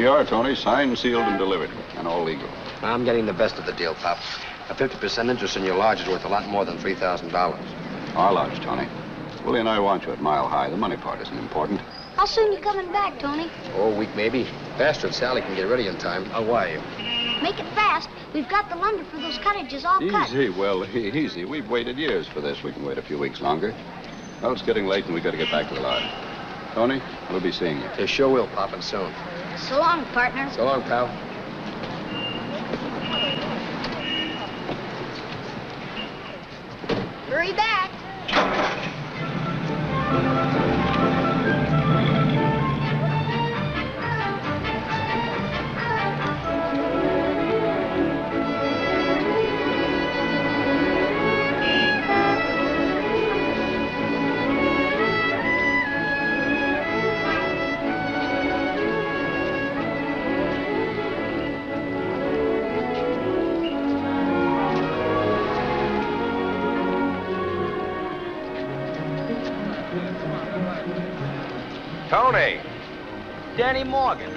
Here you are, Tony. Signed, sealed, and delivered. And all legal. I'm getting the best of the deal, Pop. A 50% interest in your lodge is worth a lot more than $3,000. Our lodge, Tony. Willie and I want you at Mile High. The money part isn't important. How soon you coming back, Tony? Oh, a week maybe. Faster if Sally can get ready in time. How are you? Make it fast. We've got the lumber for those cottages all cut. Easy, well, easy. We've waited years for this. We can wait a few weeks longer. Well, it's getting late and we've got to get back to the lodge. Tony, we'll be seeing you. They sure will, Pop, and soon. So long, partner. So long, pal. Hurry back. Tony! Danny Morgan.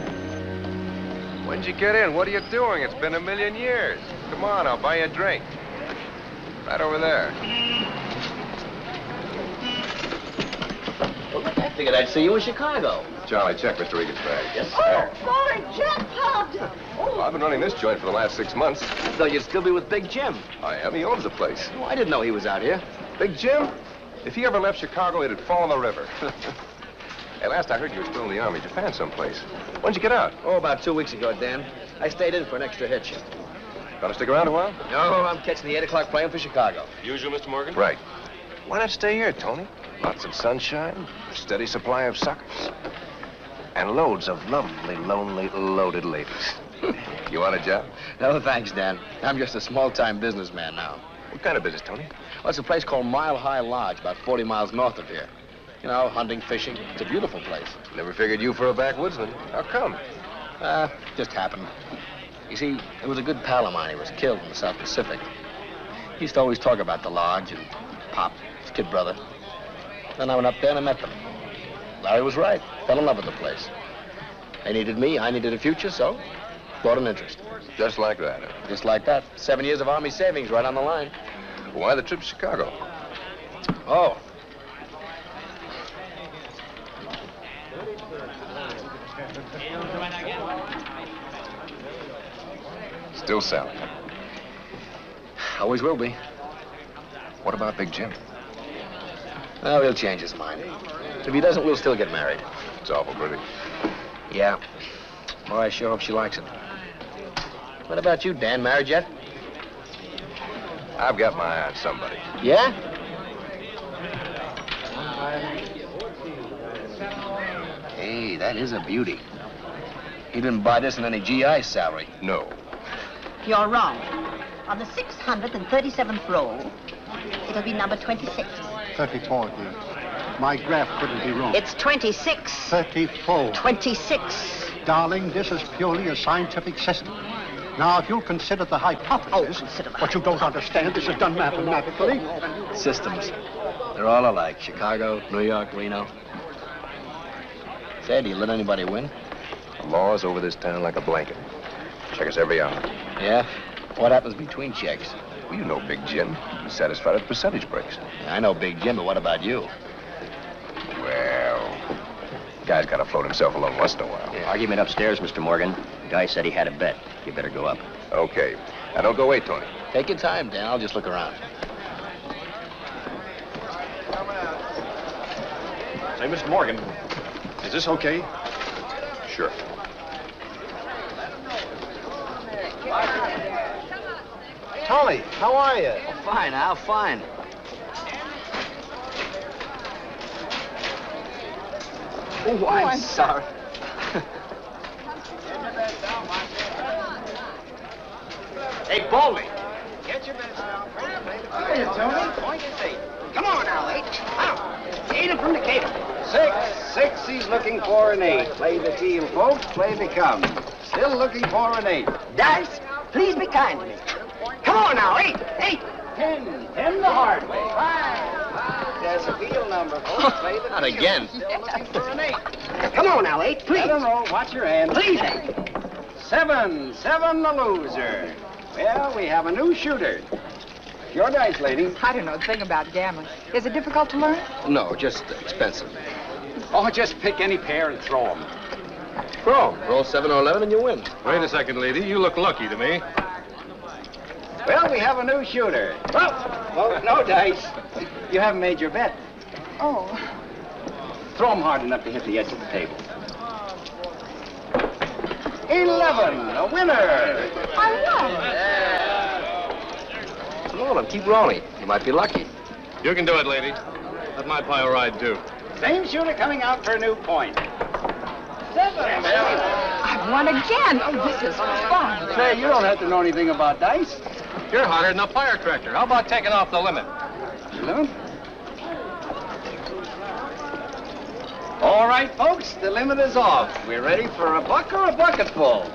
When'd you get in? What are you doing? It's been a million years. Come on, I'll buy you a drink. Right over there. Well, look, I figured I'd see you in Chicago. Charlie, check Mr. Regan's bag. Yes, sir. Boy, jackpot! Well, I've been running this joint for the last 6 months. I thought you'd still be with Big Jim. I am. He owns the place. Oh, I didn't know he was out here. Big Jim? If he ever left Chicago, it'd fall in the river. Hey, last I heard you were still in the Army, Japan someplace. When'd you get out? Oh, about 2 weeks ago, Dan. I stayed in for an extra hitch. Gonna stick around a while? No, I'm catching the 8 o'clock plane for Chicago. Usual, Mr. Morgan? Right. Why not stay here, Tony? Lots of sunshine, a steady supply of suckers, and loads of lovely, lonely, loaded ladies. You want a job? No, thanks, Dan. I'm just a small-time businessman now. What kind of business, Tony? Well, it's a place called Mile High Lodge, about 40 miles north of here. You know, hunting, fishing. It's a beautiful place. Never figured you for a backwoodsman. How come? Just happened. You see, there was a good pal of mine. He was killed in the South Pacific. He used to always talk about the lodge and Pop, his kid brother. Then I went up there and I met them. Larry was right. Fell in love with the place. They needed me. I needed a future, so bought an interest. Just like that, huh? Just like that. 7 years of Army savings right on the line. Why the trip to Chicago? Oh. Still Sally. Always will be. What about Big Jim? Oh, he'll change his mind. If he doesn't, we'll still get married. It's awful pretty. Yeah. Well, I sure hope she likes it. What about you, Dan? Married yet? I've got my eye on somebody. Yeah? Hey, that is a beauty. He didn't buy this in any GI salary. No. You're wrong. On the 637th roll, it'll be number 26. 34, dear. My graph couldn't be wrong. It's 26. 34. 26. Darling, this is purely a scientific system. Now, if you'll consider the hypothesis, consider the what you don't understand, this is done mathematically. Systems. They're all alike. Chicago, New York, Reno. Say, do you let anybody win? The law's over this town like a blanket. Check us every hour. Yeah? What happens between checks? Well, you know Big Jim. He's satisfied with percentage breaks. Yeah, I know Big Jim, but what about you? Well, guy's got to float himself alone once in a while. Yeah. Argument upstairs, Mr. Morgan. Guy said he had a bet. You better go up. Okay. Now, don't go away, Tony. Take your time, Dan. I'll just look around. Say, Mr. Morgan, is this okay? Sure. Tolly, how are you? Oh, fine, Al, fine. Oh, I'm sorry. Hey, Baldy. Get your bets now. Hiya, Tony. Point your feet. Come on now, H. Out. 8 'em from the cable. 6. He's looking for an 8. Play the team, folks. Play they come. Still looking for an 8. Dice, please be kind to me. Come on now, 8. 10 the hard way. 5. There's a field number, folks. Play the Not field. again. Still looking for an 8. Come on now, 8, please. Let 'em roll. Watch your hand. Please, 8. 7, the loser. Well, we have a new shooter. Your dice, lady. I don't know a thing about gambling. Is it difficult to learn? No, just expensive. Oh, just pick any pair and throw them. Throw. Roll 7 or 11 and you win. Wait a second, lady. You look lucky to me. Well, we have a new shooter. Oh, no dice. You haven't made your bet. Oh. Throw them hard enough to hit the edge of the table. 11, a winner. I won. Roll them. Keep rolling. You might be lucky. You can do it, lady. Let my pile ride, too. Same shooter coming out for a new point. 7. I won again. Oh, this is fun. Say, you don't have to know anything about dice. You're hotter than a firecracker. How about taking off the limit? No? All right, folks, the limit is off. We're ready for a buck or a bucketful.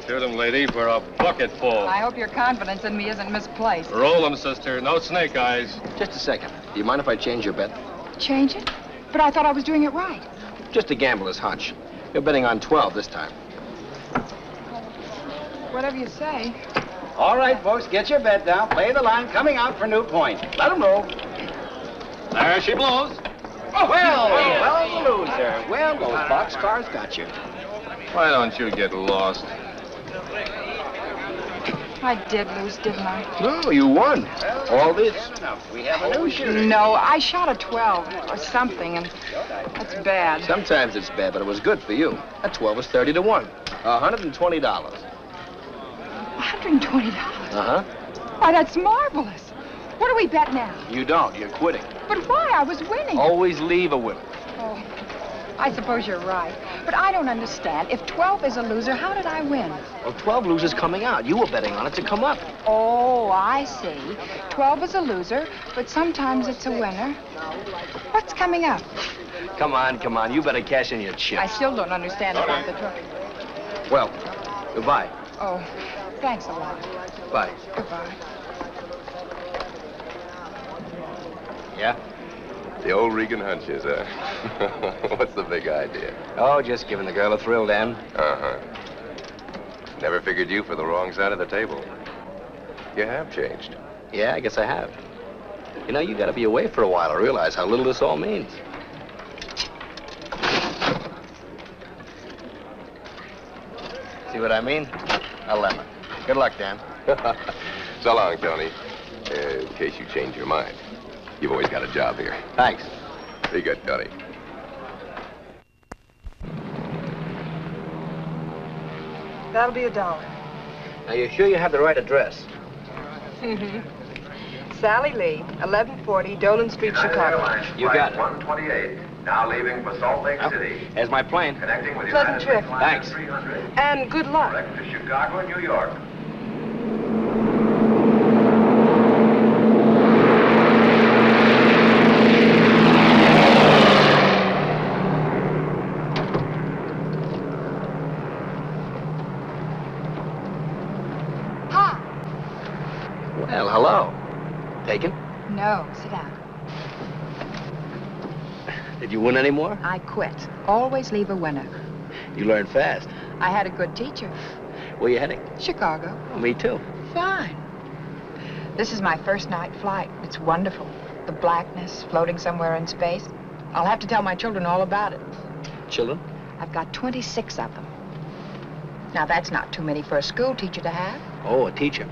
Shoot 'em, lady, for a bucketful. I hope your confidence in me isn't misplaced. Roll 'em, sister. No snake eyes. Just a second. Do you mind if I change your bet? Change it? But I thought I was doing it right. Just a gambler's hunch. You're betting on 12 this time. Whatever you say. All right, folks, get your bet down. Play the line coming out for new point. Let them roll. There she blows. Oh, well, the loser. Well, those boxcars got you. Why don't you get lost? I did lose, didn't I? No, you won. All this. Enough. We have a new shooter. No, I shot a 12 or something, and that's bad. Sometimes it's bad, but it was good for you. That 12 was 30 to 1. $120. $120? Uh-huh. Why, that's marvelous. What do we bet now? You don't. You're quitting. But why? I was winning. Always leave a winner. Oh, I suppose you're right. But I don't understand. If 12 is a loser, how did I win? Well, 12 losers coming out. You were betting on it to come up. Oh, I see. 12 is a loser, but sometimes it's a winner. What's coming up? Come on, come on. You better cash in your chips. I still don't understand about the truck. Well, goodbye. Oh, thanks a lot. Bye. Goodbye. Yeah? The old Reagan hunches, huh? What's the big idea? Oh, just giving the girl a thrill, Dan. Uh-huh. Never figured you for the wrong side of the table. You have changed. Yeah, I guess I have. You know, you gotta be away for a while to realize how little this all means. See what I mean? 11. Good luck, Dan. So long, Tony. In case you change your mind. You've always got a job here. Thanks. Be good, Tony. That'll be $1. Now, you sure you have the right address? Mm-hmm. Sally Lee, 1140 Dolan Street, Chicago. You got it. 128, now leaving for Salt Lake City. There's my plane. Connecting with Pleasant trip. Thanks. 300. And good luck. Direct to Chicago and New York. Hi. Well, hello. Taken? No, sit down. Did you win any more? I quit. Always leave a winner. You learned fast. I had a good teacher. Where you heading? Chicago. Oh, me too. Fine. This is my first night flight. It's wonderful. The blackness, floating somewhere in space. I'll have to tell my children all about it. Children? I've got 26 of them. Now, that's not too many for a school teacher to have. Oh, a teacher.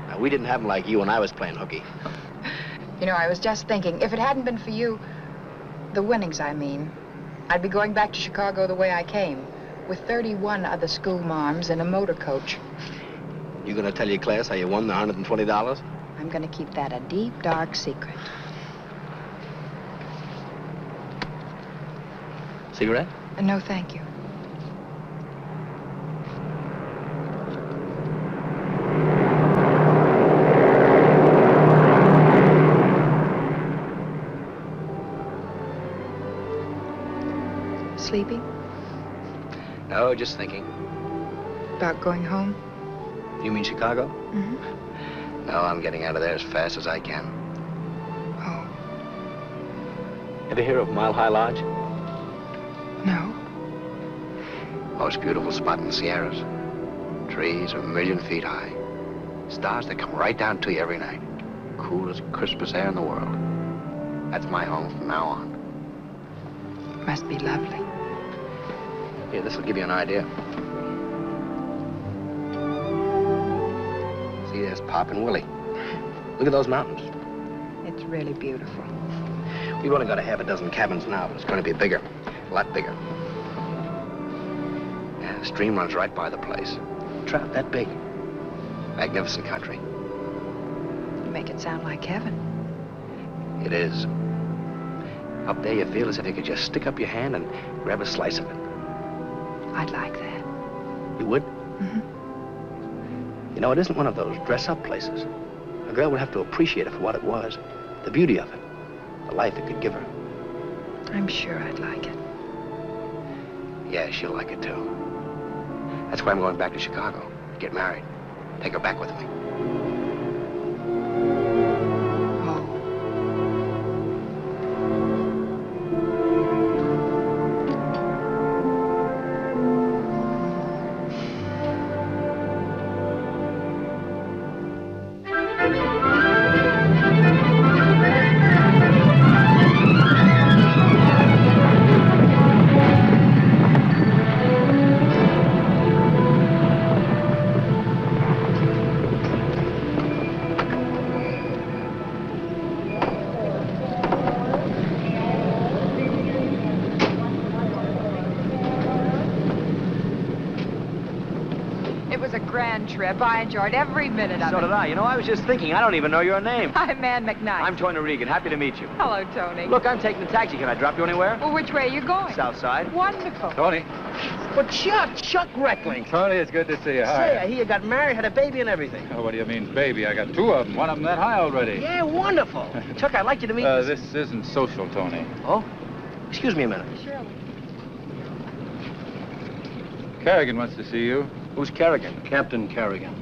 Now, we didn't have them like you when I was playing hooky. You know, I was just thinking, if it hadn't been for you, the winnings, I mean, I'd be going back to Chicago the way I came, with 31 other school marms in a motor coach. You gonna tell your class how you won the $120? I'm gonna keep that a deep, dark secret. Cigarette? No, thank you. Sleepy? No, just thinking. About going home? You mean Chicago? Mm-hmm. No, I'm getting out of there as fast as I can. Oh. Ever hear of Mile High Lodge? No. Most beautiful spot in the Sierras. Trees 1,000,000 feet high. Stars that come right down to you every night. Coolest, crispest air in the world. That's my home from now on. Must be lovely. Here, this will give you an idea. See, there's Pop and Willie. Look at those mountains. It's really beautiful. We've only got a half a dozen cabins now, but it's going to be bigger. A lot bigger. Yeah, the stream runs right by the place. Trout that big. Magnificent country. You make it sound like heaven. It is. Up there, you feel as if you could just stick up your hand and grab a slice of it. I'd like that. You would? Mm-hmm. You know, it isn't one of those dress-up places. A girl would have to appreciate it for what it was. The beauty of it. The life it could give her. I'm sure I'd like it. Yeah, she'll like it, too. That's why I'm going back to Chicago. Get married. Take her back with me. Trip. I enjoyed every minute of it. So did I. You know, I was just thinking, I don't even know your name. I'm Ann McKnight. I'm Tony Reagan. Happy to meet you. Hello, Tony. Look, I'm taking a taxi. Can I drop you anywhere? Well, which way are you going? South side. Wonderful. Tony. Well, Chuck Reckling. Tony, it's good to see you. Hi. Say, I hear you got married, had a baby and everything. Oh, what do you mean, baby? I got 2 of them. One of them that high already. Yeah, wonderful. Chuck, I'd like you to meet This isn't social, Tony. Oh? Excuse me a minute. Surely. Kerrigan wants to see you. Who's Kerrigan? Captain Kerrigan.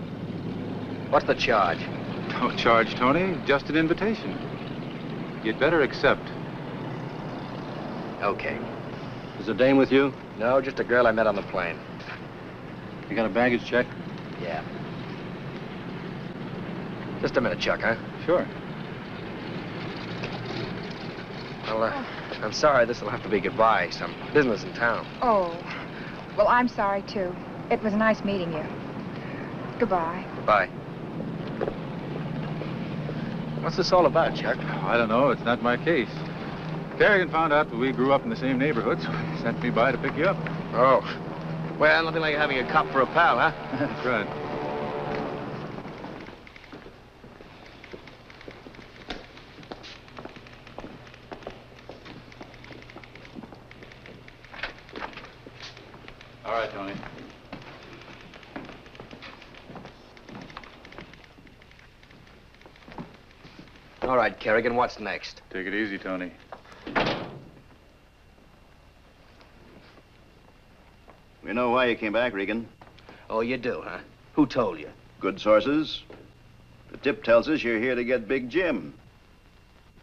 What's the charge? No charge, Tony. Just an invitation. You'd better accept. Okay. Is a dame with you? No, just a girl I met on the plane. You got a baggage check? Yeah. Just a minute, Chuck, huh? Sure. Well, I'm sorry this will have to be goodbye. Some business in town. Oh, well, I'm sorry, too. It was nice meeting you. Goodbye. Goodbye. What's this all about, Chuck? I don't know. It's not my case. Kerrigan found out that we grew up in the same neighborhood, so he sent me by to pick you up. Oh. Well, nothing like having a cop for a pal, huh? That's right. All right, Tony. All right, Kerrigan, what's next? Take it easy, Tony. We know why you came back, Regan. Oh, you do, huh? Who told you? Good sources. The tip tells us you're here to get Big Jim.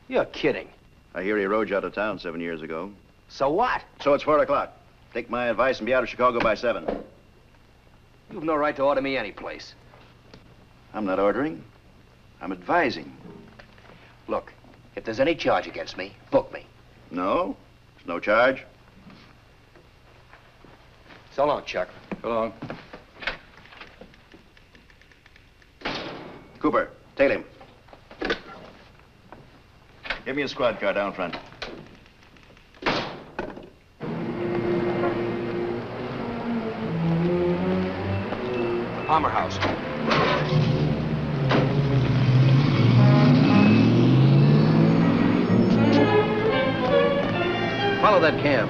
You're kidding. I hear he rode you out of town 7 years ago. So what? So it's 4 o'clock. Take my advice and be out of Chicago by 7. You've no right to order me any place. I'm not ordering. I'm advising. Look, if there's any charge against me, book me. No, there's no charge. So long, Chuck. So long. Cooper, tail him. Give me a squad car down front. Palmer House. Follow that cab.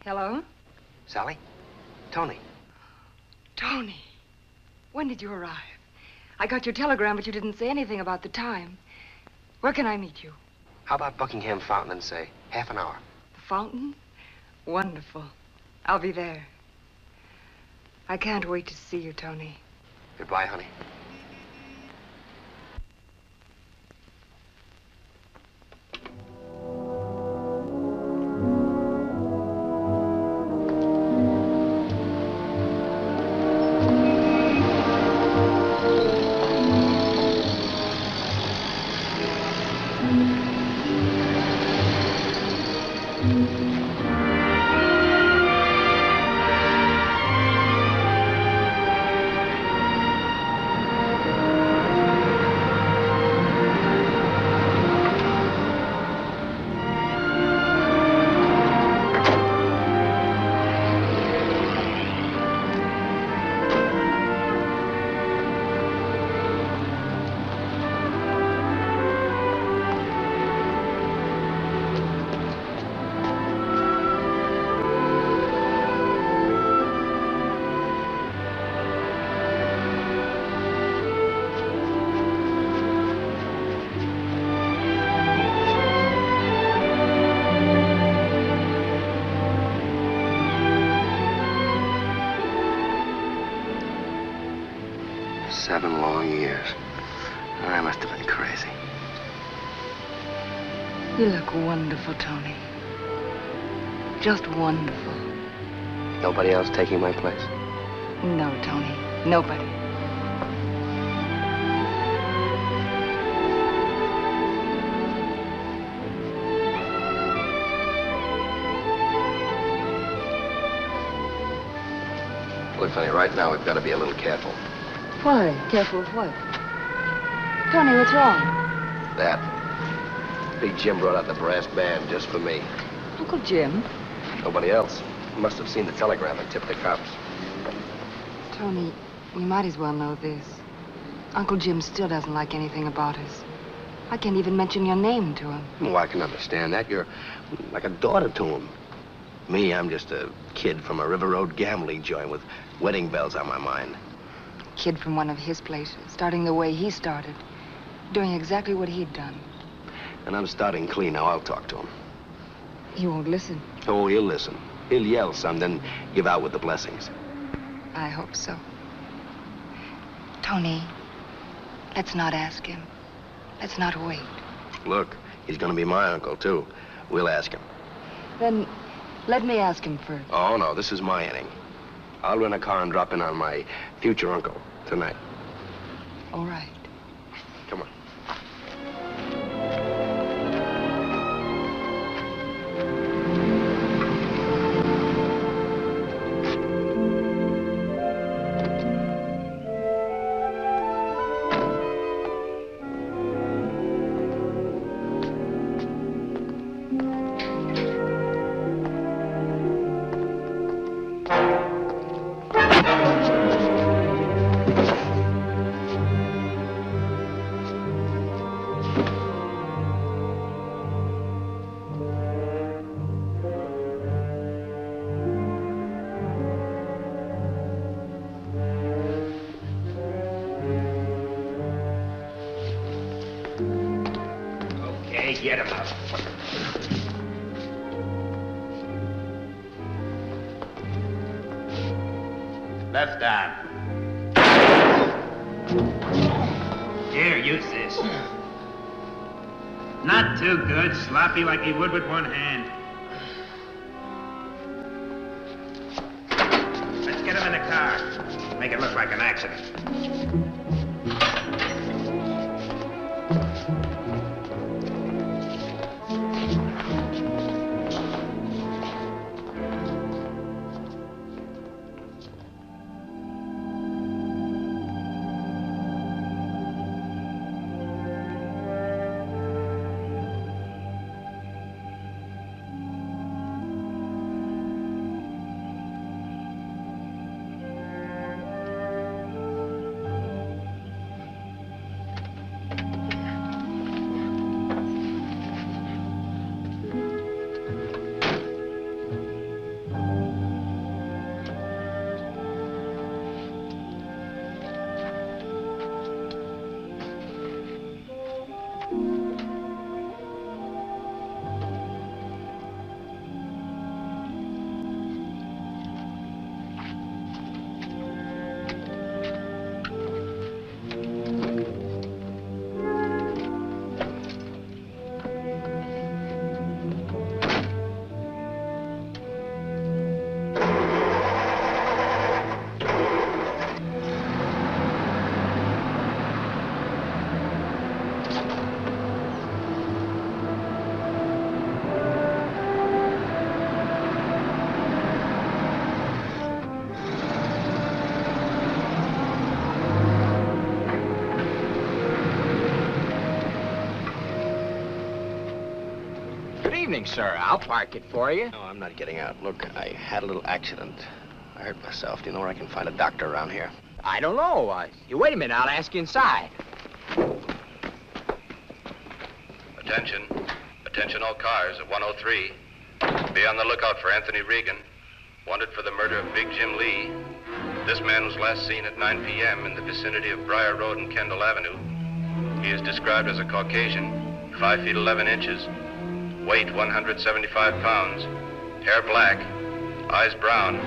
Hello? Sally? Tony. Tony, when did you arrive? I got your telegram, but you didn't say anything about the time. Where can I meet you? How about Buckingham Fountain in, say, half an hour? The fountain? Wonderful. I'll be there. I can't wait to see you, Tony. Goodbye, honey. You look wonderful, Tony. Just wonderful. Nobody else taking my place? No, Tony. Nobody. Look, honey, right now we've got to be a little careful. Why? Careful of what? Tony, what's wrong? That. Big Jim brought out the brass band just for me. Uncle Jim? Nobody else. He must have seen the telegram and tipped the cops. Tony, we might as well know this. Uncle Jim still doesn't like anything about us. I can't even mention your name to him. Oh, I can understand that. You're like a daughter to him. Me, I'm just a kid from a River Road gambling joint with wedding bells on my mind. Kid from one of his places, starting the way he started. Doing exactly what he'd done. And I'm starting clean now. I'll talk to him. He won't listen. Oh, he'll listen. He'll yell some, then give out with the blessings. I hope so. Tony, let's not ask him. Let's not wait. Look, he's gonna be my uncle, too. We'll ask him. Then let me ask him first. Oh, no, this is my inning. I'll rent a car and drop in on my future uncle tonight. All right. Come on. Get him out. Left arm. Here, use this. Not too good. Sloppy like he would with one hand. Let's get him in the car. Make it look like an accident. evening, sir. I'll park it for you. No, I'm not getting out. Look, I had a little accident. I hurt myself. Do you know where I can find a doctor around here? I don't know. You wait a minute. I'll ask you inside. Attention. Attention all cars at 103. Be on the lookout for Anthony Reagan, wanted for the murder of Big Jim Lee. This man was last seen at 9 p.m. in the vicinity of Briar Road and Kendall Avenue. He is described as a Caucasian, 5 feet 11 inches, weight 175 pounds, hair black, eyes brown,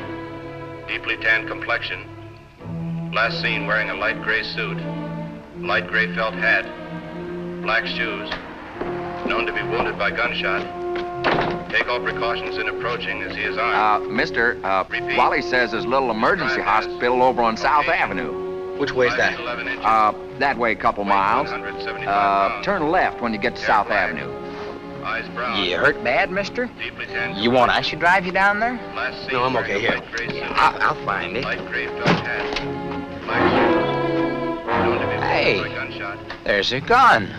deeply tanned complexion, last seen wearing a light gray suit, light gray felt hat, black shoes, known to be wounded by gunshot. Take all precautions in approaching as he is armed. Mister, Wally says there's a little emergency hospital over on South Avenue. Which way's that? That way a couple miles. Turn left when you get to South Avenue. Eyes brown. You hurt bad, mister? You want I should drive you down there? No, I'm okay here. I'll find it. Light gray felt hat, black shoes, known to be wounded by gunshot. There's a gun.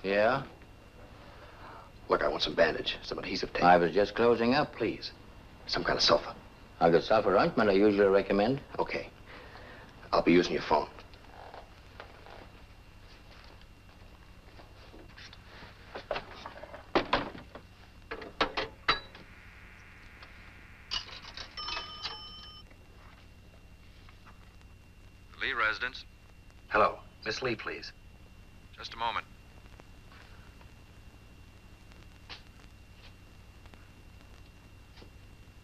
Yeah? Look, I want some bandage, some adhesive tape. I was just closing up. Please. Some kind of sulfur. I've got sulfur ointment I usually recommend. Okay. I'll be using your phone. residence. Hello. Miss Lee, please. Just a moment.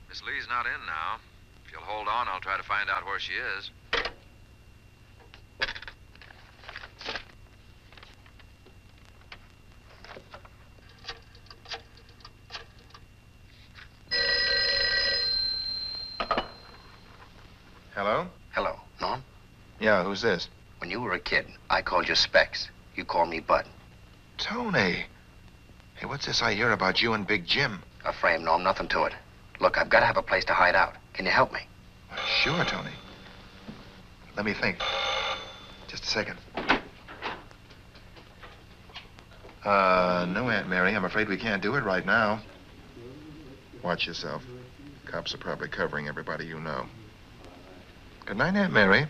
Miss Lee's not in now. If you'll hold on, I'll try to find out where she is. Hello? Hello. Norm? Yeah, who's this? When you were a kid, I called you Specs. You called me Bud. Tony. Hey, what's this I hear about you and Big Jim? A frame, Norm. Nothing to it. Look, I've got to have a place to hide out. Can you help me? Sure, Tony. Let me think. Just a second. No, Aunt Mary. I'm afraid we can't do it right now. Watch yourself. Cops are probably covering everybody you know. Good night, Aunt Mary.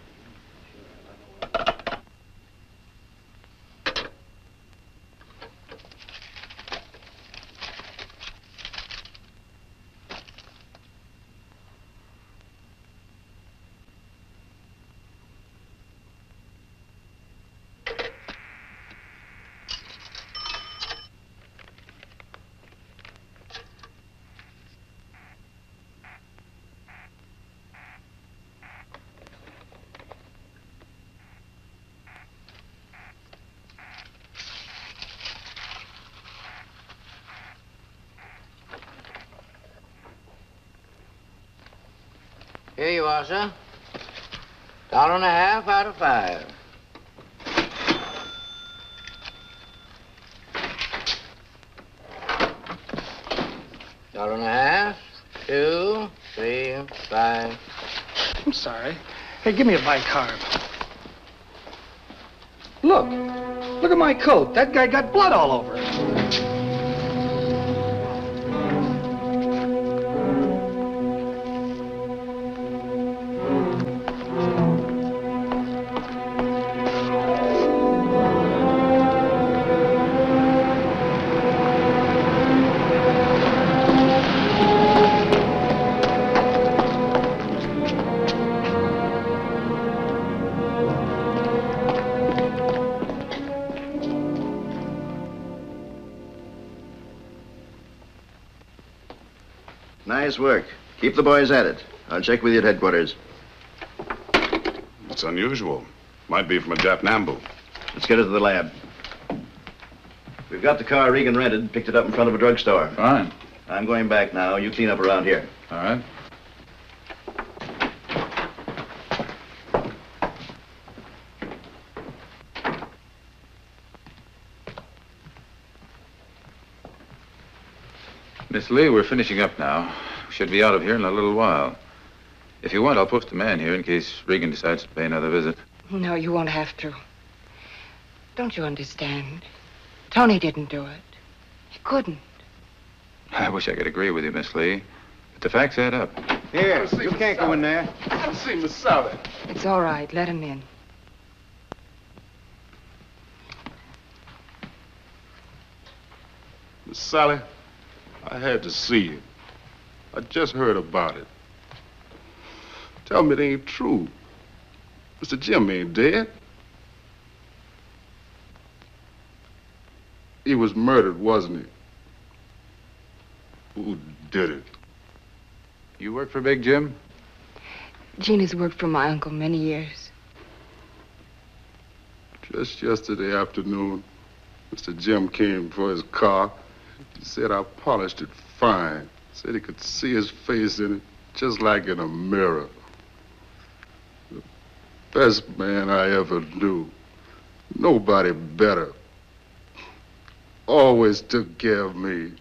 Here you are, sir. $1.50 out of 5. $1.50, 2, 3, 5. I'm sorry. Hey, give me a bicarb. Look at my coat. That guy got blood all over it. Nice work. Keep the boys at it. I'll check with you at headquarters. It's unusual. Might be from a Jap Nambu. Let's get it to the lab. We've got the car Reagan rented, picked it up in front of a drugstore. Fine. I'm going back now. You clean up around here. All right. Miss Lee, we're finishing up now. We should be out of here in a little while. If you want, I'll post a man here in case Reagan decides to pay another visit. No, you won't have to. Don't you understand? Tony didn't do it. He couldn't. I wish I could agree with you, Miss Lee, but the facts add up. Here, you can't go in there. I've seen Miss Sally. It's all right. Let him in. Miss Sally, I had to see you. I just heard about it. Tell me it ain't true. Mr. Jim ain't dead. He was murdered, wasn't he? Who did it? You work for Big Jim? Gene has worked for my uncle many years. Just yesterday afternoon, Mr. Jim came for his car. He said I polished it fine. Said he could see his face in it, just like in a mirror. The best man I ever knew. Nobody better. Always took care of me.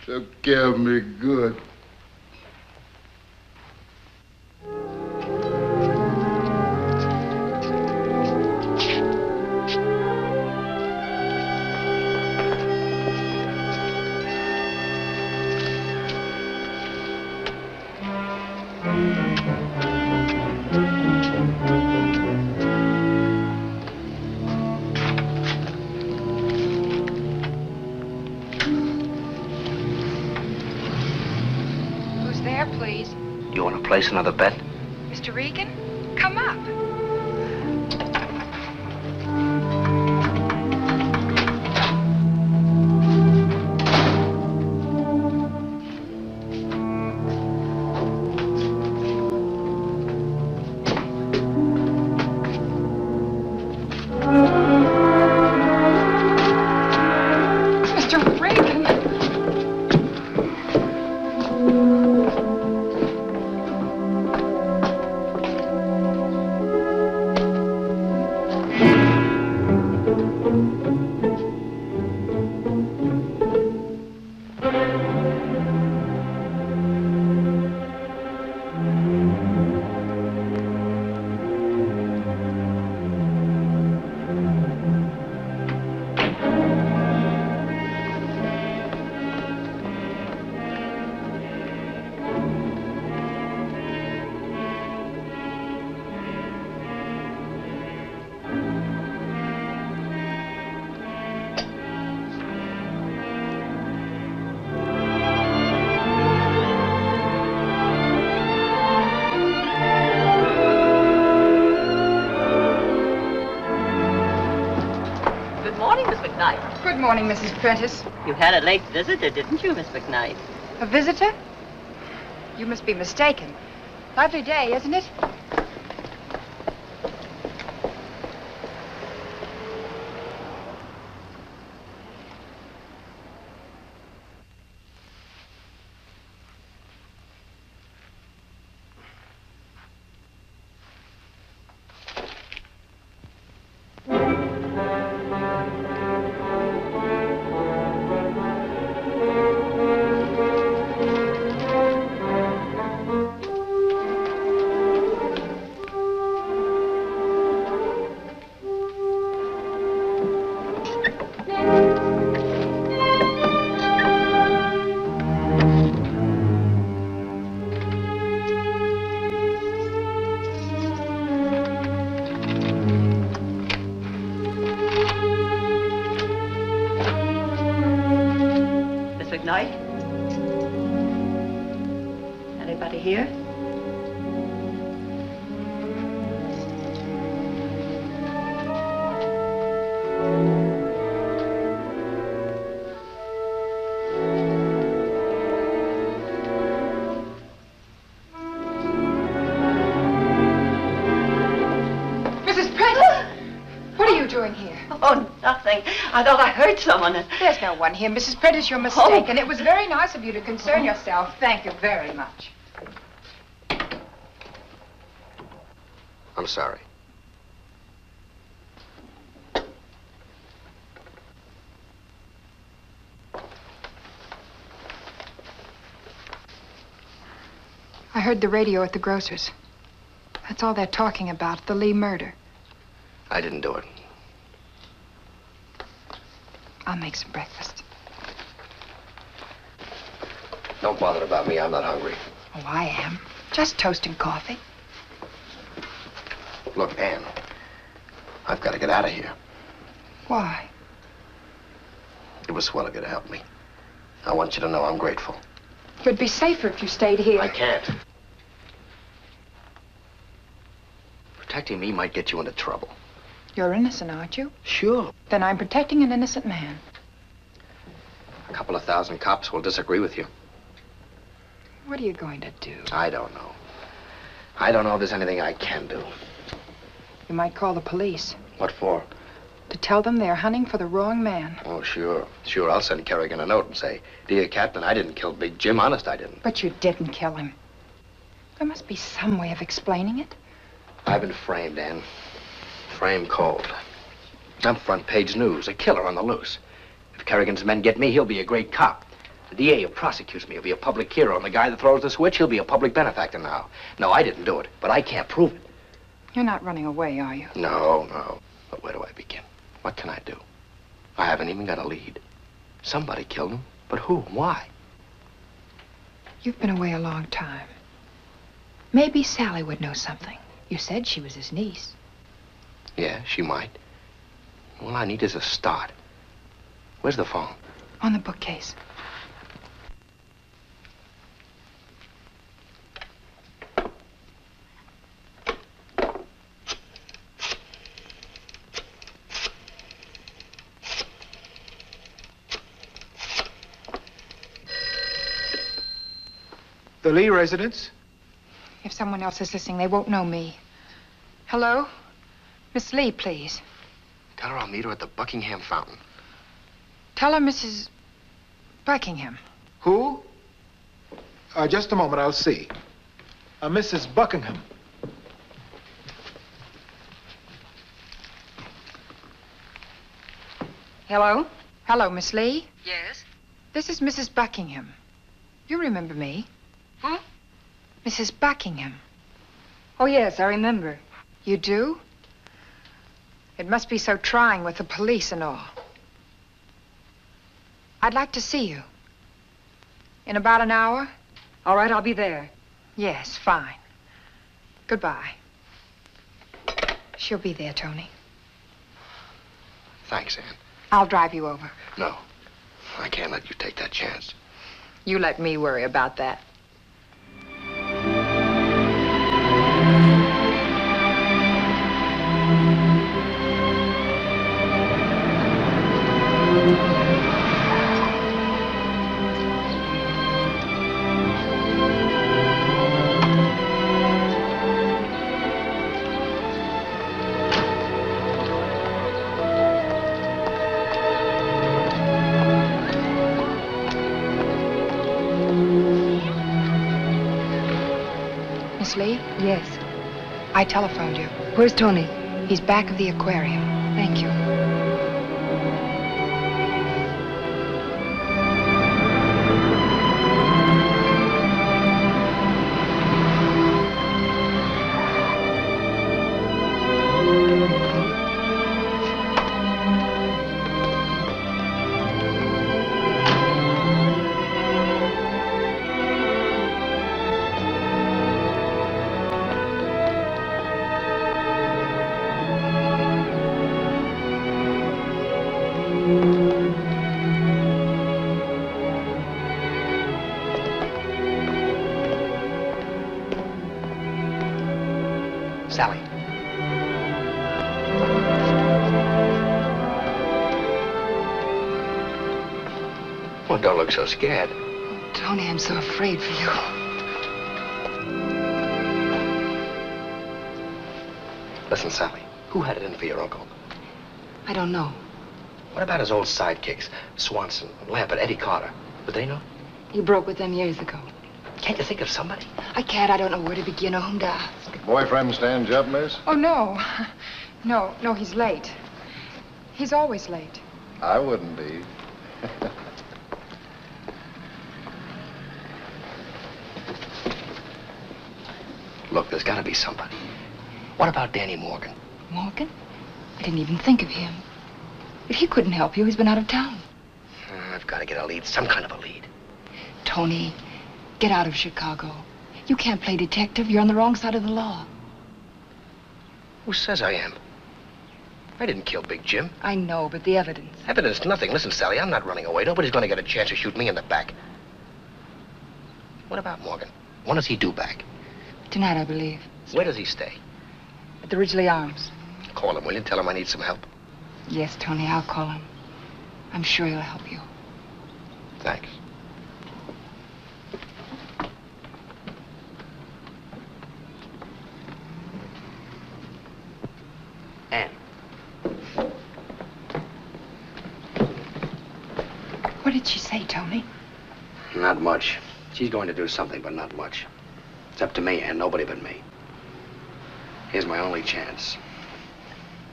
Took care of me good. Who's there, please? You want to place another bet? Mr. Regan? Come up. Mr. Reagan. Good morning, Miss McKnight. Good morning, Mrs. Prentice. You had a late visitor, didn't you, Miss McKnight? A visitor? You must be mistaken. Lovely day, isn't it? Miss McKnight? Anybody here? Mrs. Prentice! What are you doing here? Oh, nothing. I thought I heard someone. There's no one here, Mrs. Prentice. You're mistaken. It was very nice of you to concern yourself. Thank you very much. I'm sorry. I heard the radio at the grocer's. That's all they're talking about, the Lee murder. I didn't do it. I'll make some breakfast. Don't bother about me. I'm not hungry. Oh, I am. Just toast and coffee. Look, Ann, I've got to get out of here. Why? It was swell of you to help me. I want you to know I'm grateful. You'd be safer if you stayed here. I can't. Protecting me might get you into trouble. You're innocent, aren't you? Sure. Then I'm protecting an innocent man. A couple of thousand cops will disagree with you. What are you going to do? I don't know. I don't know if there's anything I can do. You might call the police. What for? To tell them they're hunting for the wrong man. Oh, sure. Sure, I'll send Kerrigan a note and say, "Dear Captain, I didn't kill Big Jim. Honest, I didn't." But you didn't kill him. There must be some way of explaining it. I've been framed, Ann. Framed cold. I'm front page news, a killer on the loose. If Kerrigan's men get me, he'll be a great cop. The DA who prosecutes me will be a public hero, and the guy that throws the switch, he'll be a public benefactor now. No, I didn't do it, but I can't prove it. You're not running away, are you? No, no. But where do I begin? What can I do? I haven't even got a lead. Somebody killed him, but who and why? You've been away a long time. Maybe Sally would know something. You said she was his niece. Yeah, she might. All I need is a start. Where's the phone? On the bookcase. The Lee residence? If someone else is listening, they won't know me. Hello? Miss Lee, please. Tell her I'll meet her at the Buckingham Fountain. Tell her Mrs. Buckingham. Who? Just a moment, I'll see. Mrs. Buckingham. Hello? Hello, Miss Lee. Yes? This is Mrs. Buckingham. You remember me? Who? Mrs. Buckingham. Oh, yes, I remember. You do? It must be so trying with the police and all. I'd like to see you. In about an hour? All right, I'll be there. Yes, fine. Goodbye. She'll be there, Tony. Thanks, Ann. I'll drive you over. No, I can't let you take that chance. You let me worry about that. Miss Lee? Yes. I telephoned you. Where's Tony? He's back of the aquarium. Thank you. Sally. Well, don't look so scared. Tony, I'm so afraid for you. Listen, Sally, who had it in for your uncle? I don't know. What about his old sidekicks, Swanson, Lambert, Eddie Carter? Would they know? He broke with them years ago. Can't you think of somebody? I can't. I don't know where to begin or whom to ask. Boyfriend stand you up, miss? Oh, no. No, he's late. He's always late. I wouldn't be. Look, there's got to be somebody. What about Danny Morgan? Morgan? I didn't even think of him. If he couldn't help you, he's been out of town. I've got to get a lead, some kind of a lead. Tony, get out of Chicago. You can't play detective. You're on the wrong side of the law. Who says I am? I didn't kill Big Jim. I know, but the evidence. Evidence, nothing. Listen, Sally, I'm not running away. Nobody's going to get a chance to shoot me in the back. What about Morgan? When does he due back? Tonight, I believe. Where does he stay? At the Ridgely Arms. Call him, will you? Tell him I need some help. Yes, Tony, I'll call him. I'm sure he'll help you. Thanks. Ann. What did she say, Tony? Not much. She's going to do something, but not much. It's up to me, Ann, nobody but me. Here's my only chance.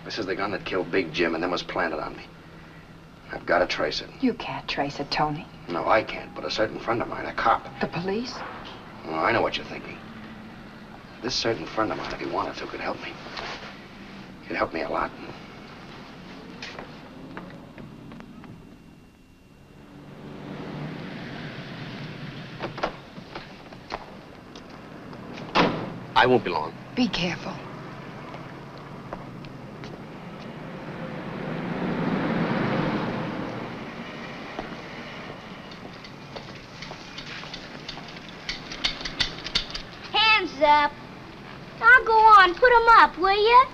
This is the gun that killed Big Jim and then was planted on me. I've got to trace it. You can't trace it, Tony. No, I can't, but a certain friend of mine, a cop. The police? Well, I know what you're thinking. This certain friend of mine, if he wanted to, could help me. He'd help me a lot. I won't be long. Be careful. Hands up. Now go on, put 'em up, will you?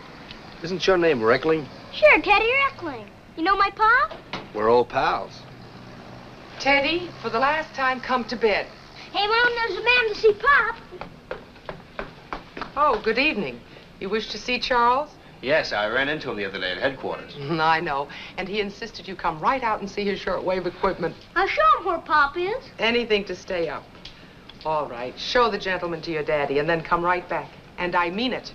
Isn't your name Reckling? Sure, Teddy Reckling. You know my pa? We're old pals. Teddy, for the last time, come to bed. Hey, Mom, there's a man to see Pop. Oh, good evening. You wish to see Charles? Yes, I ran into him the other day at headquarters. I know. And he insisted you come right out and see his shortwave equipment. I'll show him where Pop is. Anything to stay up. All right. Show the gentleman to your daddy and then come right back. And I mean it.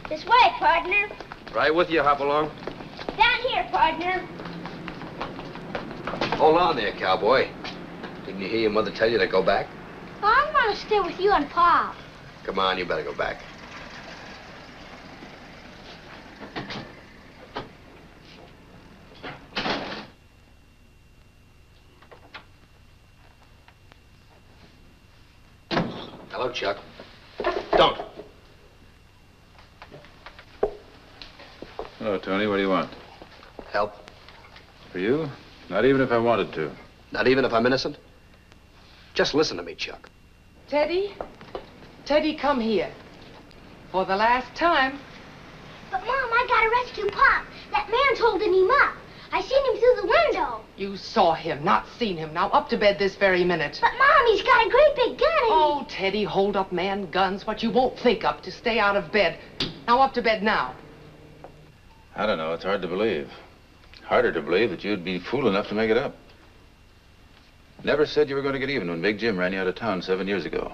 This way, partner. Right with you, Hopalong. Down here, partner. Hold on there, cowboy. Didn't you hear your mother tell you to go back? Well, I want to stay with you and Pop. Come on, you better go back. Hello, Chuck. Don't. Hello, Tony. What do you want? Help. For you? Not even if I wanted to. Not even if I'm innocent? Just listen to me, Chuck. Teddy? Teddy, come here. For the last time. But, Mom, I gotta rescue Pop. That man's holding him up. I seen him through the window. You saw him, not seen him. Now up to bed this very minute. But, Mom, he's got a great big gun. Oh, Teddy, hold up, man. Guns, what you won't think of to stay out of bed. Now up to bed now. I don't know. It's hard to believe. Harder to believe that you'd be fool enough to make it up. Never said you were going to get even when Big Jim ran you out of town 7 years ago.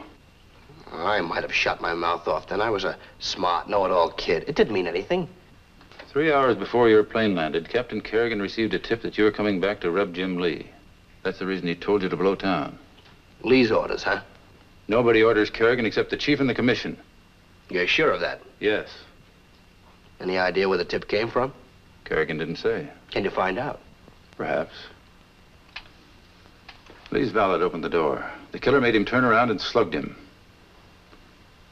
I might have shut my mouth off then. I was a smart, know-it-all kid. It didn't mean anything. 3 hours before your plane landed, Captain Kerrigan received a tip that you were coming back to rub Jim Lee. That's the reason he told you to blow town. Lee's orders, huh? Nobody orders Kerrigan except the chief and the commission. You're sure of that? Yes. Any idea where the tip came from? Kerrigan didn't say. Can you find out? Perhaps. Lee's valet opened the door. The killer made him turn around and slugged him.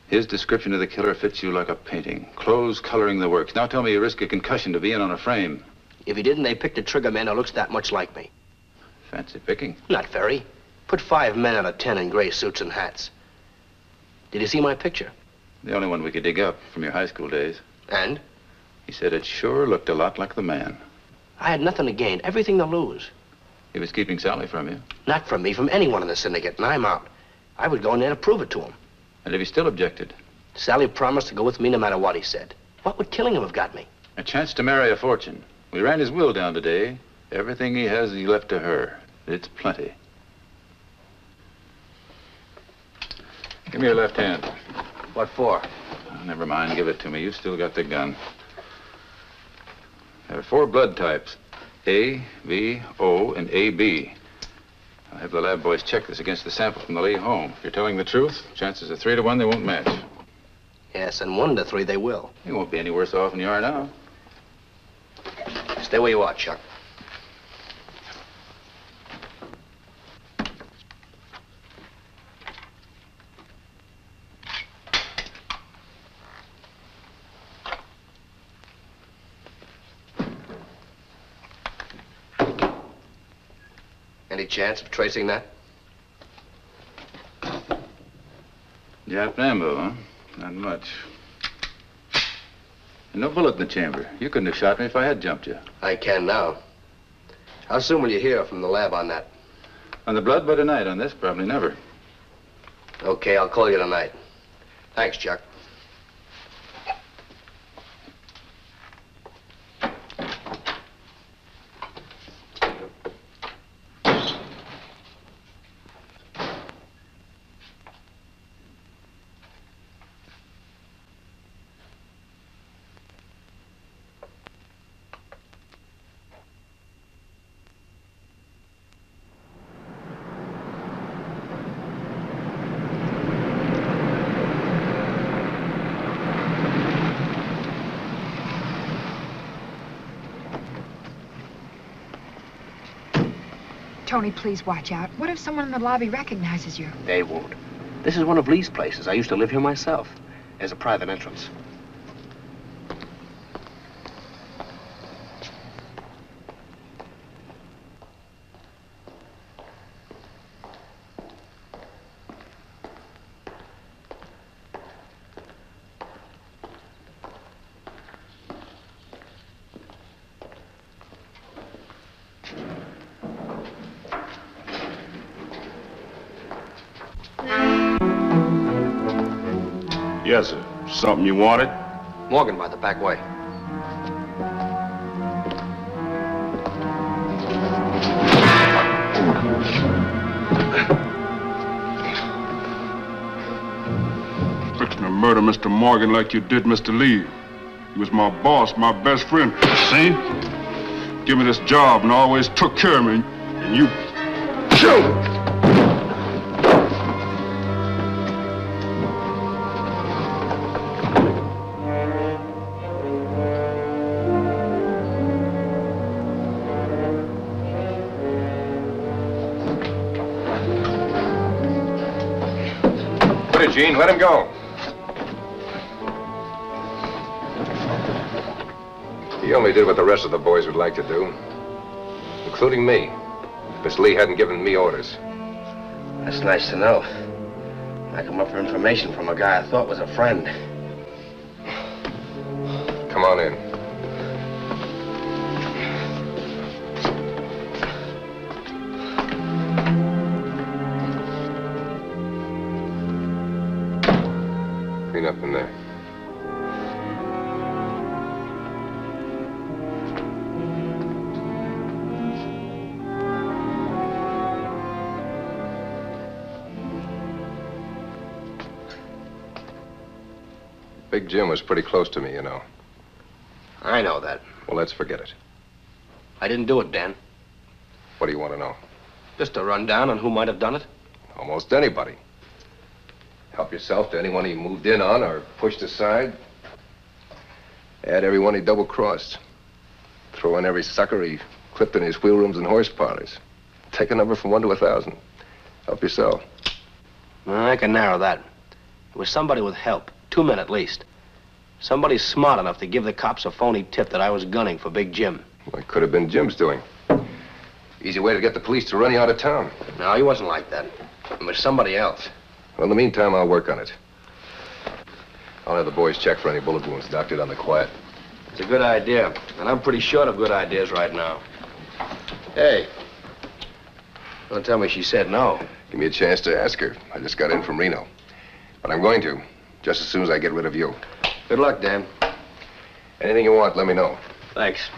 His description of the killer fits you like a painting. Clothes coloring the works. Now tell me you risk a concussion to be in on a frame. If he didn't, they picked a trigger man who looks that much like me. Fancy picking. Not very. Put 5 men out of 10 in gray suits and hats. Did you see my picture? The only one we could dig up from your high school days. And? He said it sure looked a lot like the man. I had nothing to gain, everything to lose. He was keeping Sally from you. Not from me, from anyone in the syndicate, and I'm out. I would go in there to prove it to him. And if he still objected? Sally promised to go with me no matter what he said. What would killing him have got me? A chance to marry a fortune. We ran his will down today. Everything he has, he left to her. It's plenty. Give me your left hand. What for? Oh, never mind. Give it to me. You still got the gun. There are 4 blood types. A, V, O, and AB. I'll have the lab boys check this against the sample from the Lee home. If you're telling the truth, chances are 3 to 1 they won't match. Yes, and 1 to 3 they will. You won't be any worse off than you are now. Stay where you are, Chuck. Any chance of tracing that? Jap ammo, huh? Not much. And no bullet in the chamber. You couldn't have shot me if I had jumped you. I can now. How soon will you hear from the lab on that? On the blood by tonight. On this, probably never. Okay, I'll call you tonight. Thanks, Chuck. Tony, please watch out. What if someone in the lobby recognizes you? They won't. This is one of Lee's places. I used to live here myself. There's a private entrance. Yes, sir. Something you wanted? Morgan by the back way. Fixing to murder Mr. Morgan like you did Mr. Lee. He was my boss, my best friend. See? Give me this job and always took care of me. And you... Shoot! Gene, let him go. He only did what the rest of the boys would like to do, including me. Miss Lee hadn't given me orders. That's nice to know. I come up for information from a guy I thought was a friend. Come on in. Clean up in there. Big Jim was pretty close to me, you know. I know that. Well, let's forget it. I didn't do it, Dan. What do you want to know? Just a rundown on who might have done it. Almost anybody. Help yourself to anyone he moved in on or pushed aside. Add everyone he double-crossed. Throw in every sucker he clipped in his wheel rooms and horse parlors. Take a number from 1 to 1,000. Help yourself. Well, I can narrow that. It was somebody with help. 2 men at least. Somebody smart enough to give the cops a phony tip that I was gunning for Big Jim. Well, it could have been Jim's doing. Easy way to get the police to run you out of town. No, he wasn't like that. It was somebody else. Well, in the meantime, I'll work on it. I'll have the boys check for any bullet wounds, doctored on the quiet. It's a good idea, and I'm pretty short of good ideas right now. Hey, don't tell me she said no. Give me a chance to ask her. I just got in from Reno. But I'm going to, just as soon as I get rid of you. Good luck, Dan. Anything you want, let me know. Thanks.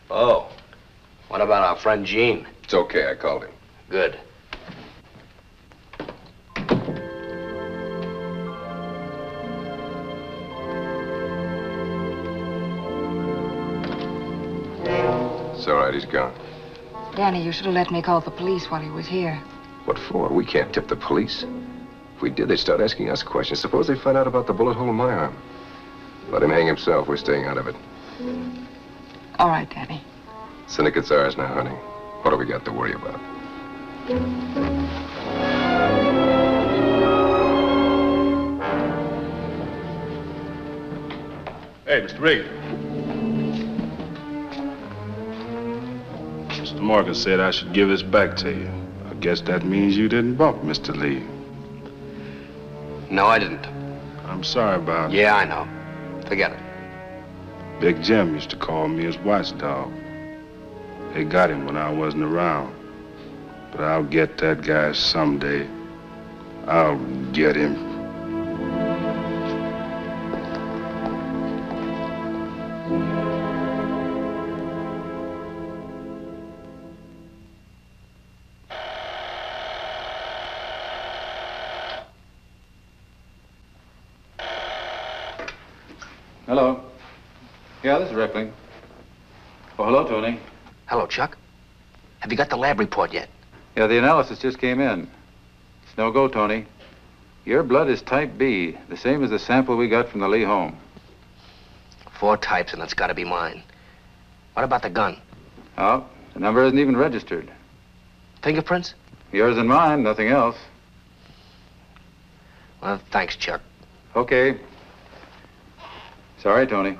Oh, what about our friend Gene? It's okay, I called him. Good. It's all right, he's gone. Danny, you should have let me call the police while he was here. What for? We can't tip the police. If we did, they'd start asking us questions. Suppose they find out about the bullet hole in my arm. Let him hang himself. We're staying out of it. All right, Danny. Syndicate's ours now, honey. What do we got to worry about? Hey, Mr. Reagan. Mr. Morgan said I should give this back to you. I guess that means you didn't bump Mr. Lee. No, I didn't. I'm sorry about it. Yeah, I know. Forget it. Big Jim used to call me his watchdog. They got him when I wasn't around. But I'll get that guy someday. I'll get him. Hello. Yeah, this is Reckling. Oh, hello, Tony. Hello, Chuck. Have you got the lab report yet? Yeah, the analysis just came in. It's no go, Tony. Your blood is type B, the same as the sample we got from the Lee home. 4 types, and it's got to be mine. What about the gun? Oh, the number isn't even registered. Fingerprints? Yours and mine, nothing else. Well, thanks, Chuck. Okay. Sorry, Tony.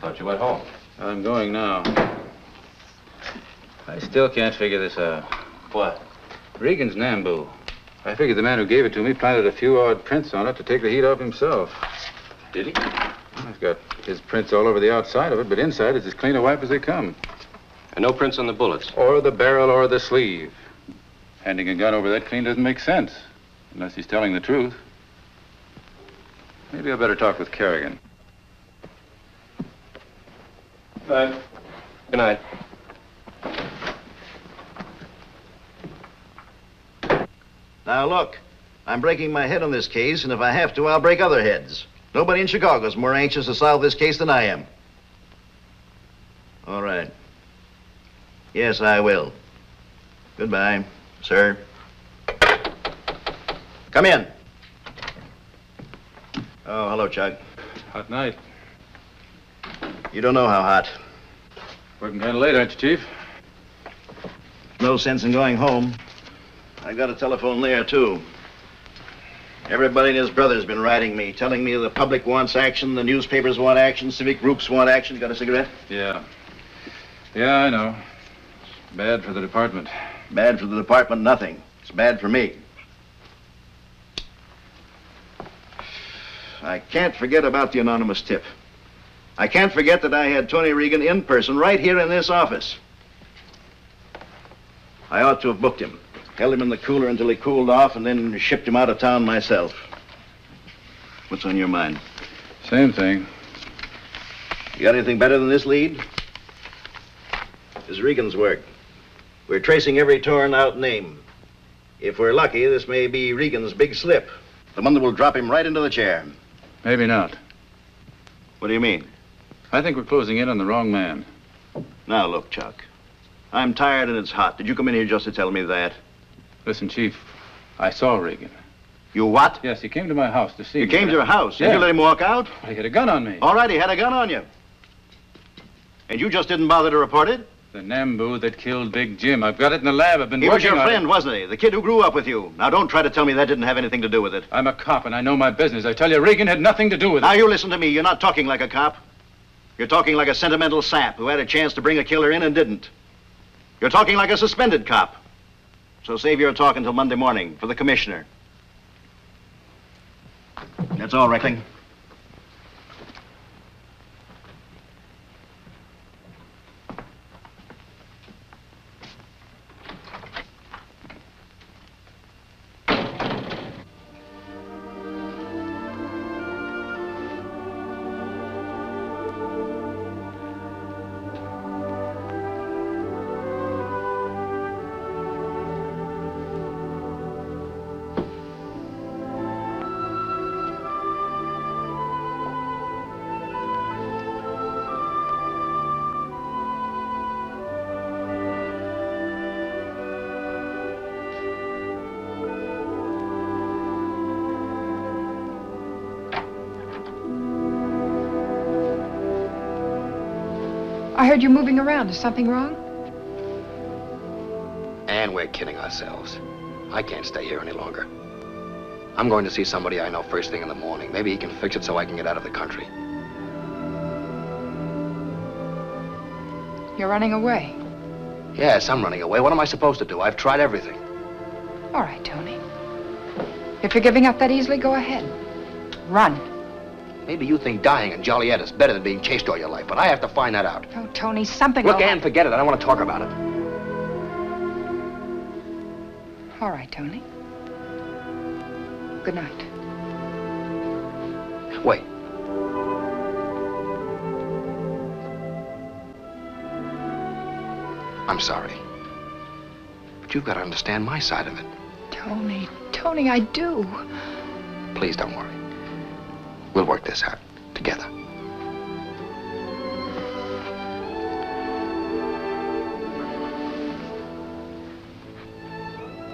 Thought you went home. I'm going now. I still can't figure this out. What? Regan's Nambu. I figured the man who gave it to me planted a few odd prints on it to take the heat off himself. Did he? I've got his prints all over the outside of it, but inside it's as clean a wipe as they come. And no prints on the bullets. Or the barrel or the sleeve. Handing a gun over that clean doesn't make sense, unless he's telling the truth. Maybe I better talk with Kerrigan. Good night. Now, look, I'm breaking my head on this case, and if I have to, I'll break other heads. Nobody in Chicago is more anxious to solve this case than I am. All right. Yes, I will. Goodbye, sir. Come in. Oh, hello, Chuck. Hot night. You don't know how hot. Working kind of late, aren't you, Chief? No sense in going home. I got a telephone there, too. Everybody and his brother's been writing me, telling me the public wants action, the newspapers want action, civic groups want action. Got a cigarette? Yeah. Yeah, I know. It's bad for the department. Bad for the department, nothing. It's bad for me. I can't forget about the anonymous tip. I can't forget that I had Tony Reagan in person right here in this office. I ought to have booked him. Held him in the cooler until he cooled off and then shipped him out of town myself. What's on your mind? Same thing. You got anything better than this lead? This is Regan's work. We're tracing every torn out name. If we're lucky, this may be Regan's big slip. The one that will drop him right into the chair. Maybe not. What do you mean? I think we're closing in on the wrong man. Now, look, Chuck. I'm tired and it's hot. Did you come in here just to tell me that? Listen, Chief, I saw Reagan. You what? Yes, he came to my house to see me. You came to your house? Yeah. And you let him walk out? He had a gun on me. All right, he had a gun on you. And you just didn't bother to report it? The Nambu that killed Big Jim. I've got it in the lab. I've been He was working your on friend, it. wasn't he? The kid who grew up with you. Now, don't try to tell me that didn't have anything to do with it. I'm a cop, and I know my business. I tell you, Reagan had nothing to do with it. Now, you listen to me. You're not talking like a cop. You're talking like a sentimental sap who had a chance to bring a killer in and didn't. You're talking like a suspended cop. So save your talk until Monday morning for the commissioner. That's all, Reckling. I heard you moving around. Is something wrong? And we're kidding ourselves. I can't stay here any longer. I'm going to see somebody I know first thing in the morning. Maybe he can fix it so I can get out of the country. You're running away. Yes, I'm running away. What am I supposed to do? I've tried everything. All right, Tony. If you're giving up that easily, go ahead. Run. Maybe you think dying in Joliet is better than being chased all your life, but I have to find that out. Oh, Tony, something Look, will Ann, forget it. I don't want to talk about it. All right, Tony. Good night. Wait. I'm sorry. But you've got to understand my side of it. Tony, I do. Please don't worry. We'll work this out together.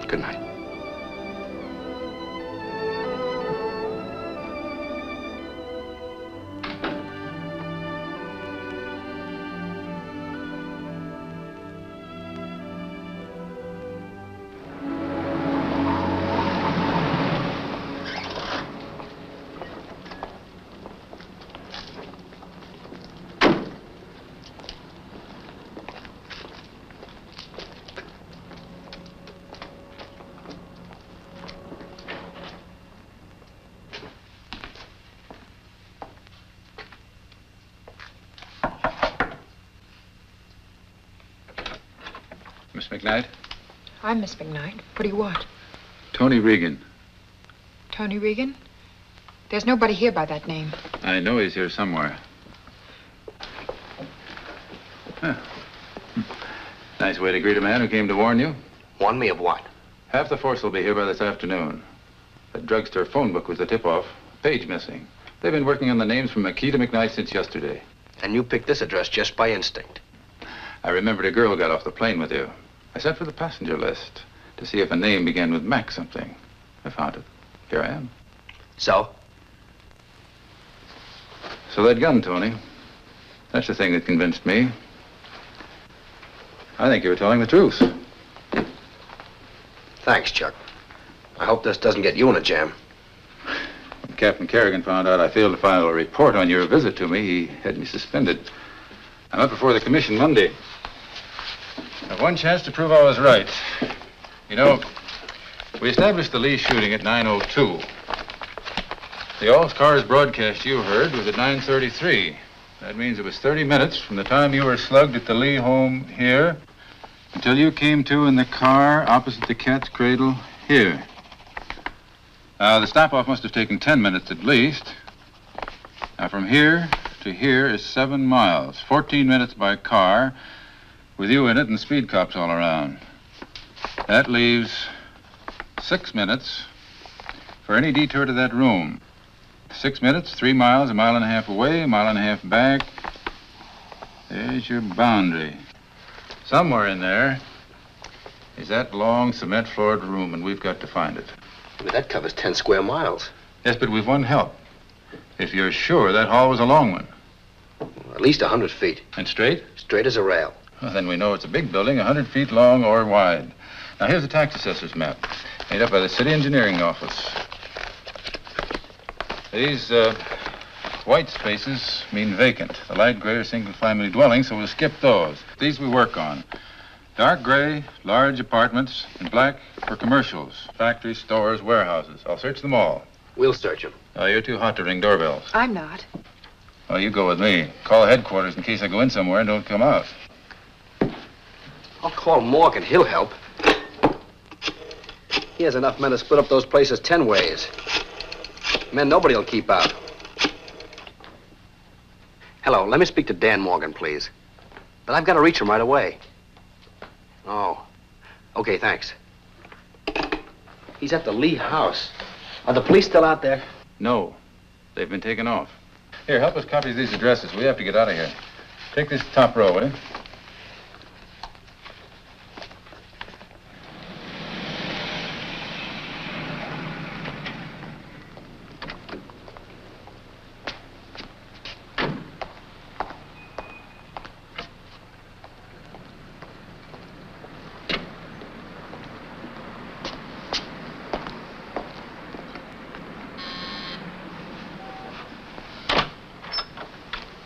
Good night. McKnight? I'm Miss McKnight. What do you want? Tony Reagan. Tony Reagan? There's nobody here by that name. I know he's here somewhere. Huh. Nice way to greet a man who came to warn you. Warn me of what? Half the force will be here by this afternoon. That drugstore phone book was the tip-off. Page missing. They've been working on the names from McKee to McKnight since yesterday. And you picked this address just by instinct. I remembered a girl who got off the plane with you. I sent for the passenger list to see if a name began with Mac something. I found it. Here I am. So? So that gun, Tony. That's the thing that convinced me. I think you were telling the truth. Thanks, Chuck. I hope this doesn't get you in a jam. When Captain Kerrigan found out I failed to file a report on your visit to me, he had me suspended. I'm up before the commission Monday. I have one chance to prove I was right. You know, we established the Lee shooting at 9:02. The all-cars broadcast you heard was at 9:33. That means it was 30 minutes from the time you were slugged at the Lee home here until you came to in the car opposite the cat's cradle here. Now, the stop-off must have taken 10 minutes at least. Now, from here to here is 7 miles, 14 minutes by car, with you in it and speed cops all around. That leaves 6 minutes for any detour to that room. 6 minutes, 3 miles, 1.5 miles away, 1.5 miles back. There's your boundary. Somewhere in there is that long cement-floored room, and we've got to find it. I mean, that covers 10 square miles. Yes, but we've one help. If you're sure that hall was a long one. At least 100 feet. And straight? Straight as a rail. Well, then we know it's a big building, 100 feet long or wide. Now, here's the tax assessor's map, made up by the city engineering office. These white spaces mean vacant. The light gray are single-family dwellings, so we'll skip those. These we work on. Dark gray, large apartments, and black for commercials, factories, stores, warehouses. I'll search them all. We'll search them. Oh, you're too hot to ring doorbells. I'm not. Oh, you go with me. Call headquarters in case I go in somewhere and don't come out. I'll call Morgan. He'll help. He has enough men to split up those places 10 ways. Men nobody will keep out. Hello, let me speak to Dan Morgan, please. But I've got to reach him right away. Oh. Okay, thanks. He's at the Lee house. Are the police still out there? No. They've been taken off. Here, help us copy these addresses. We have to get out of here. Take this top row, will you?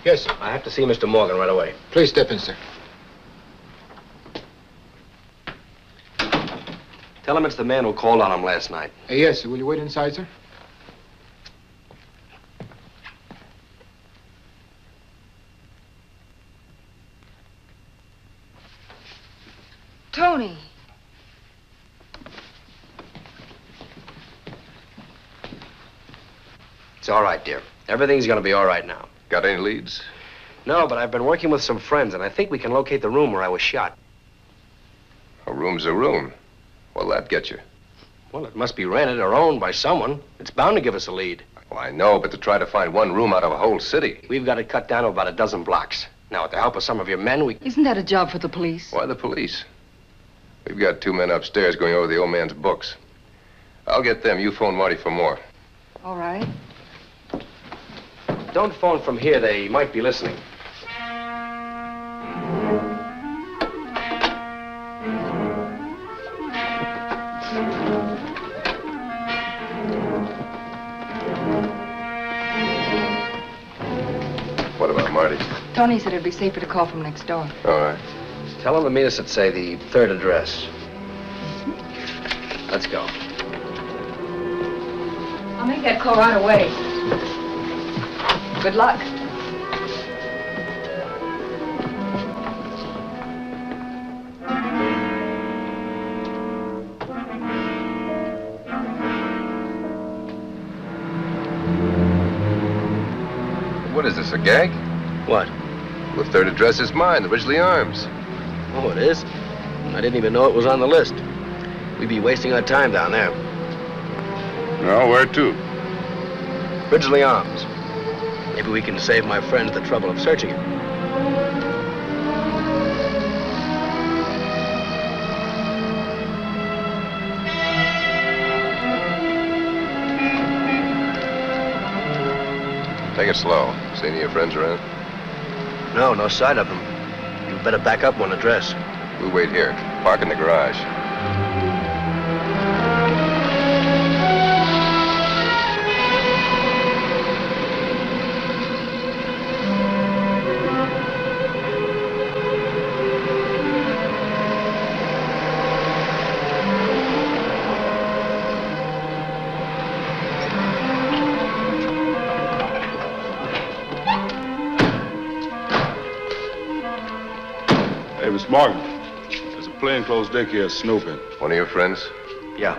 Yes, sir. I have to see Mr. Morgan right away. Please step in, sir. Tell him it's the man who called on him last night. Yes, sir. Will you wait inside, sir? Tony. It's all right, dear. Everything's gonna be all right now. Got any leads? No, but I've been working with some friends, and I think we can locate the room where I was shot. A room's a room. What'll that get you? Well, it must be rented or owned by someone. It's bound to give us a lead. Well, I know, but to try to find one room out of a whole city. We've got it cut down to about a dozen blocks. Now, with the help of some of your men, we... Isn't that a job for the police? Why the police? We've got 2 men upstairs going over the old man's books. I'll get them. You phone Marty for more. All right. Don't phone from here. They might be listening. What about Marty? Tony said it'd be safer to call from next door. All right. Tell them to meet us at, say, the 3rd address. Let's go. I'll make that call right away. Good luck. What is this, a gag? What? The third address is mine, the Ridgely Arms. Oh, it is? I didn't even know it was on the list. We'd be wasting our time down there. No, where to? Ridgely Arms. Maybe we can save my friends the trouble of searching it. Take it slow. See any of your friends around? No, no sight of them. You better back up one address. We'll wait here. Park in the garage. Hey, Miss Morgan, there's a plainclothes daycare snooping. One of your friends? Yeah.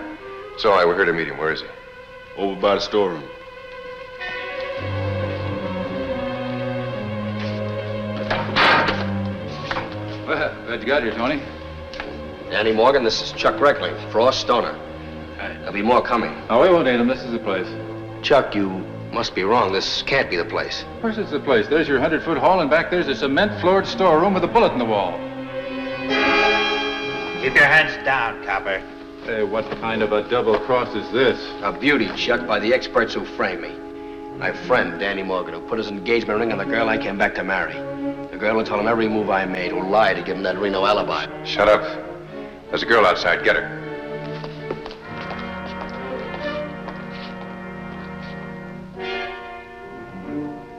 It's all right, we're here to meet him. Where is he? Over by the storeroom. Well, glad you got here, Tony. Danny Morgan, this is Chuck Reckling, Frost Stoner. There'll be more coming. Oh, we won't need him. This is the place. Chuck, you must be wrong. This can't be the place. Of course it's the place. There's your 100-foot hall, and back there's a cement-floored storeroom with a bullet in the wall. Keep your hands down, copper. Hey, what kind of a double cross is this? A beauty, Chuck, by the experts who framed me. My friend, Danny Morgan, who put his engagement ring on the girl I came back to marry. The girl who told him every move I made, who lied to give him that Reno alibi. Shut up. There's a girl outside. Get her.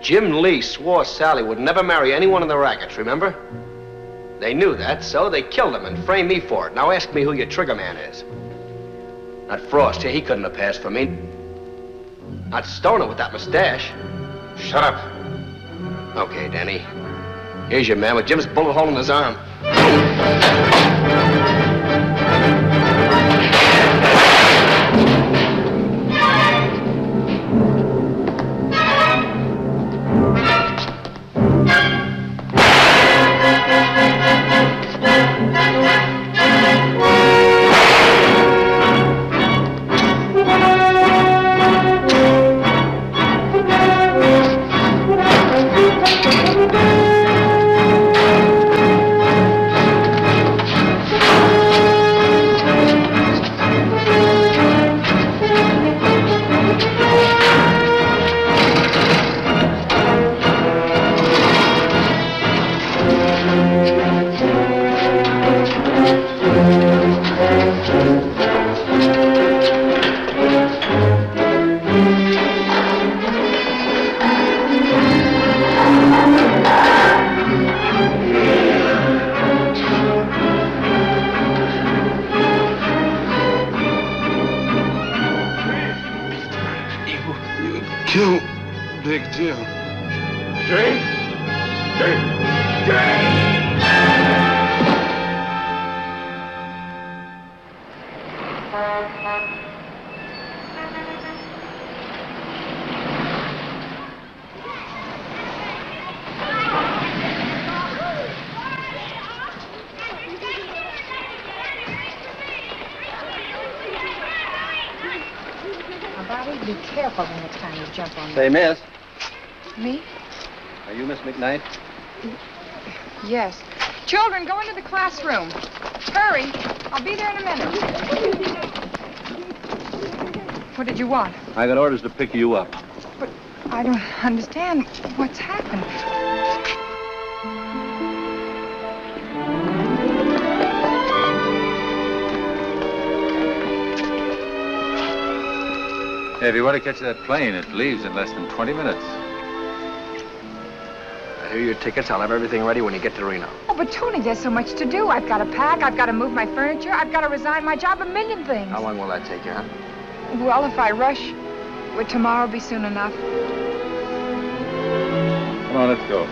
Jim Lee swore Sally would never marry anyone in the rackets, remember? They knew that, so they killed him and framed me for it. Now ask me who your trigger man is. Not Frost here, he couldn't have passed for me. Not Stoner with that mustache. Shut up. Okay, Danny. Here's your man with Jim's bullet hole in his arm. Kill Big Jim. Drink. Bobby, be careful the next time you jump on Say, miss. Me? Are you Miss McKnight? Yes. Children, go into the classroom. Hurry. I'll be there in a minute. What did you want? I got orders to pick you up. But I don't understand what's happened. Hey, if you want to catch that plane, it leaves in less than 20 minutes. I hear your tickets. I'll have everything ready when you get to Reno. Oh, but Tony, there's so much to do. I've got to pack. I've got to move my furniture. I've got to resign my job. A million things. How long will that take you, huh? Well, if I rush, would tomorrow be soon enough? Come on, let's go.